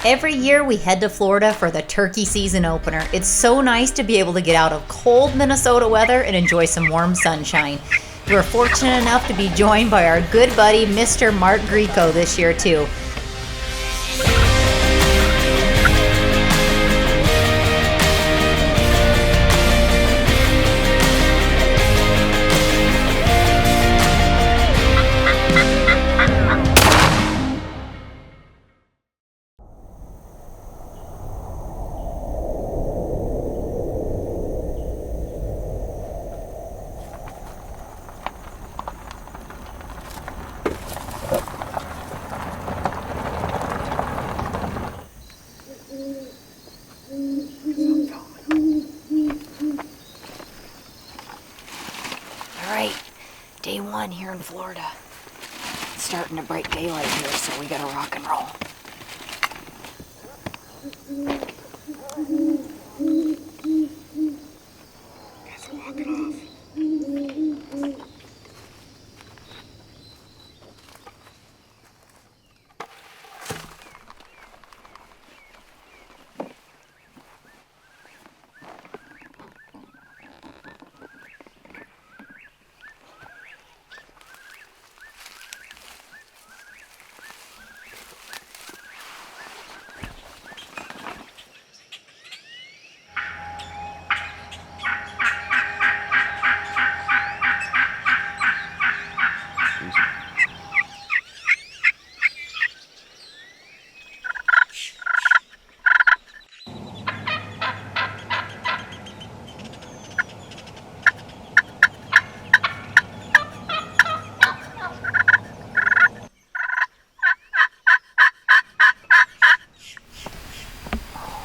Every year we head to Florida for the turkey season opener. It's so nice to be able to get out of cold Minnesota weather and enjoy some warm sunshine. We're fortunate enough to be joined by our good buddy, Mr. Mark Greco, this year too. Alright, day one here in Florida. It's starting to break daylight here, so we gotta rock and roll. Guys are walking off.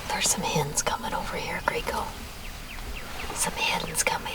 There's some hens coming over here, Greco. Some hens coming.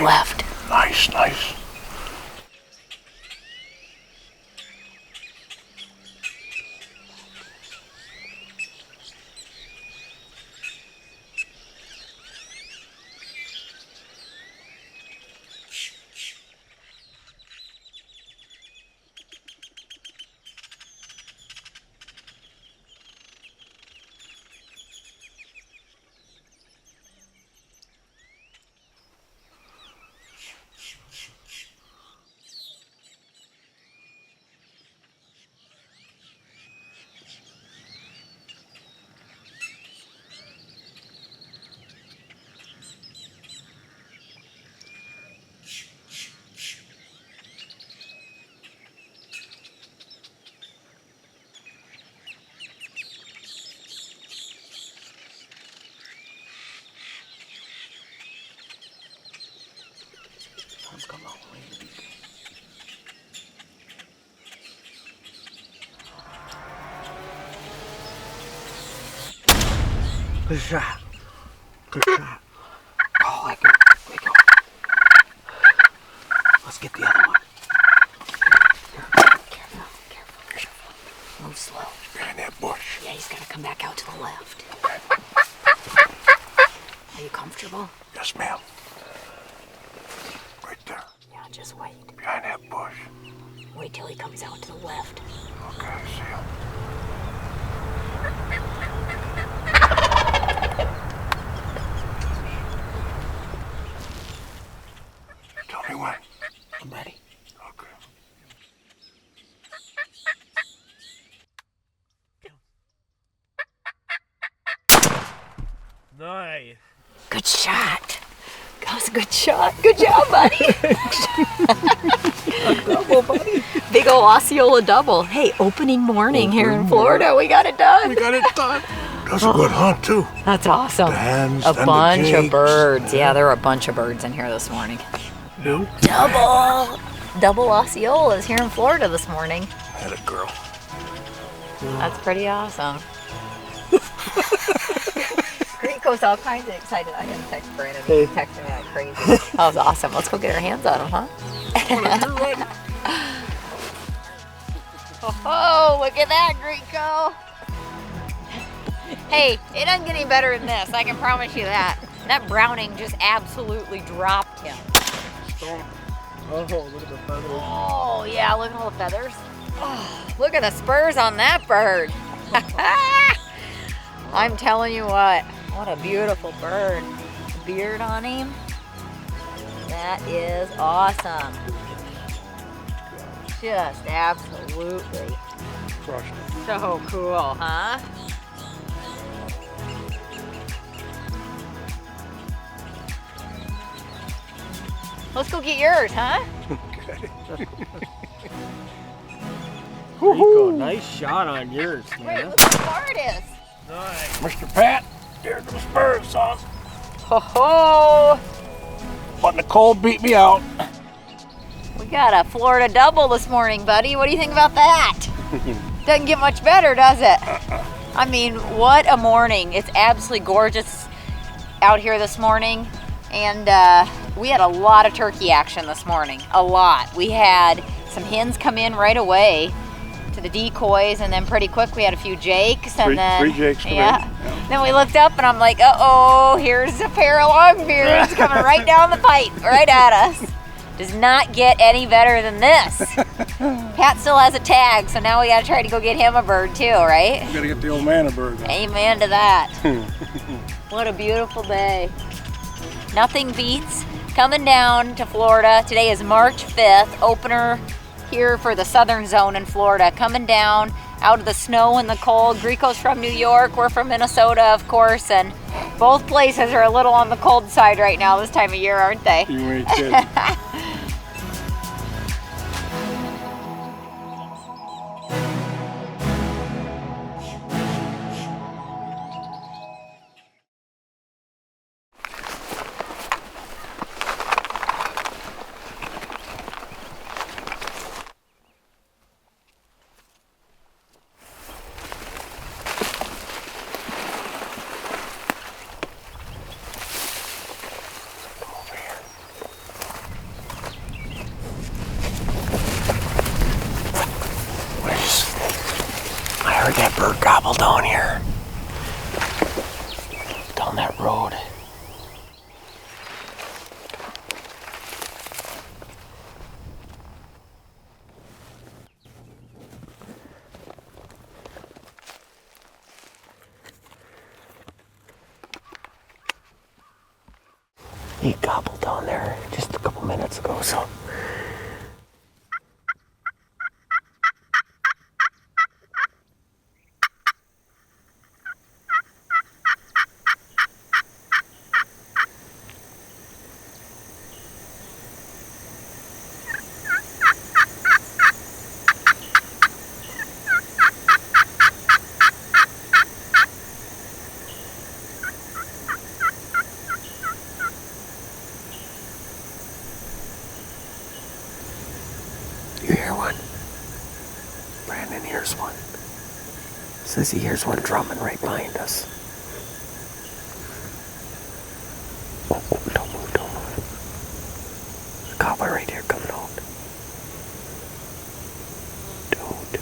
Left. Nice. Come on, lady. Good shot. Oh, I go. Let's get the other one. Careful. Move slow. Behind that bush. Yeah, he's gotta come back out to the left. Are you comfortable? Yes, ma'am. Right there. Yeah, just wait. Behind that bush. Wait. wait till he comes out to the left. Okay, see him. Tell me when. I'm ready. Okay. Nice. Good shot. That was a good shot. Good job, buddy. Double, buddy. Big ol' Osceola double. Hey, opening morning here in Florida. We got it done. We got it done. That's a good hunt, too. That's awesome. The hens A and the bunch of jakes. birds. Yeah, there are a bunch of birds in here this morning. No. Double Osceolas here in Florida this morning. Had a girl. That's pretty awesome. Greco's all kinds of excited. I didn't text Brandon. He texted me like crazy. That was awesome. Let's go get our hands on him, huh? Oh, look at that, Greco. Hey, it doesn't get any better than this. I can promise you that. That browning just absolutely dropped him. Oh, look at the feathers. Oh, yeah, look at all the feathers. Oh, look at the spurs on that bird. I'm telling you what a beautiful bird. The beard on him. That is awesome. Just absolutely Crushed it. so cool, huh? Let's go get yours, huh? Rico, nice shot on yours, Wait, man. look how far it is. Nice. Mr. Pat, there's the spurs, son. Ho ho! But Nicole beat me out. We got a Florida double this morning, buddy. What do you think about that? Doesn't get much better, does it? I mean, what a morning. It's absolutely gorgeous out here this morning. And we had a lot of turkey action this morning. A lot. We had some hens come in right away to the decoys, and then pretty quick we had a few jakes. And Three jakes come in. Yeah. Then we looked up and I'm like, uh-oh, here's a pair of longbeards coming right down the pipe, right at us. Does not get any better than this. Pat still has a tag, so now we gotta try to go get him a bird too, right? We gotta get the old man a bird. Amen to that. What a beautiful day. Nothing beats coming down to Florida. Today is March 5th, opener here for the southern zone in Florida. Coming down out of the snow and the cold. Greco's from New York, we're from Minnesota, of course, and both places are a little on the cold side right now this time of year, aren't they? You ain't kidding. I heard that bird gobble down here. Down that road. He gobbled down there just a couple minutes ago, so. You hear one? Brandon hears one. Says he hears one drumming right behind us. Oh, don't move, don't move. The cowboy right here coming out. Don't move.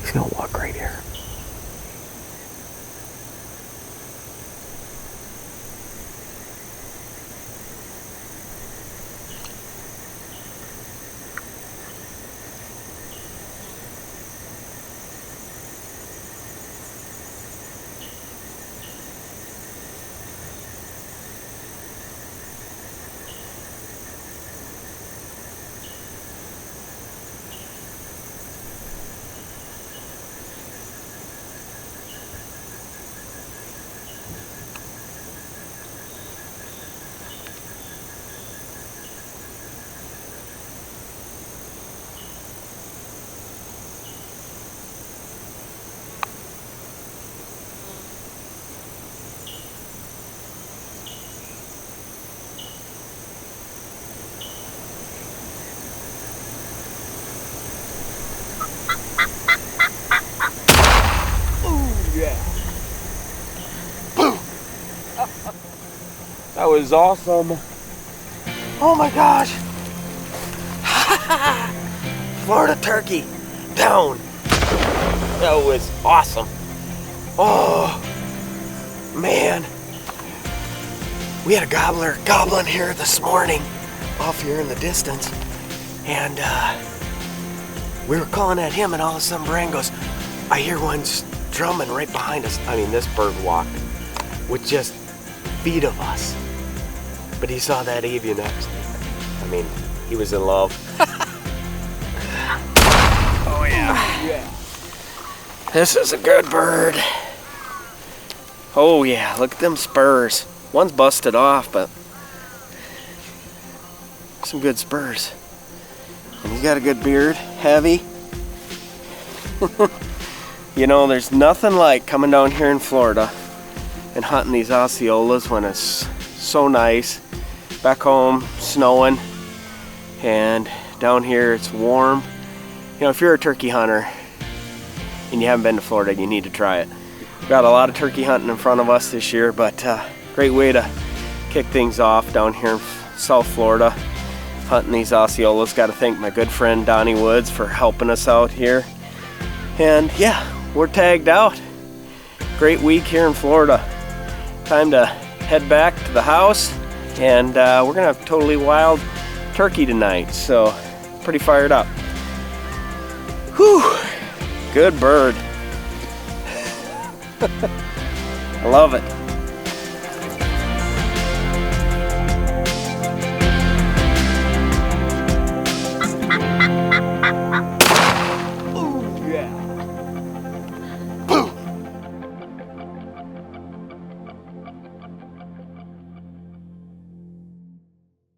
He's gonna walk right here. was awesome. Oh my gosh. Florida turkey down. That was awesome. Oh man. We had a gobbler gobbling here this morning off here in the distance. And we were calling at him, and all of a sudden Brian goes, I hear one drumming right behind us. I mean, this bird walked with just feet of us. But he saw that avian next. I mean, he was in love. Oh yeah. This is a good bird. Oh yeah, look at them spurs. One's busted off, but some good spurs. And he's got a good beard, heavy. You know, there's nothing like coming down here in Florida and hunting these Osceolas when it's so nice. Back home, snowing, and down here it's warm. You know, if you're a turkey hunter and you haven't been to Florida, you need to try it. We've got a lot of turkey hunting in front of us this year, but great way to kick things off down here in South Florida, hunting these Osceolas. Got to thank my good friend Donnie Woods for helping us out here. And yeah, we're tagged out. Great week here in Florida. Time to head back to the house, and we're gonna have totally wild turkey tonight, so pretty fired up. Whew, good bird. I love it.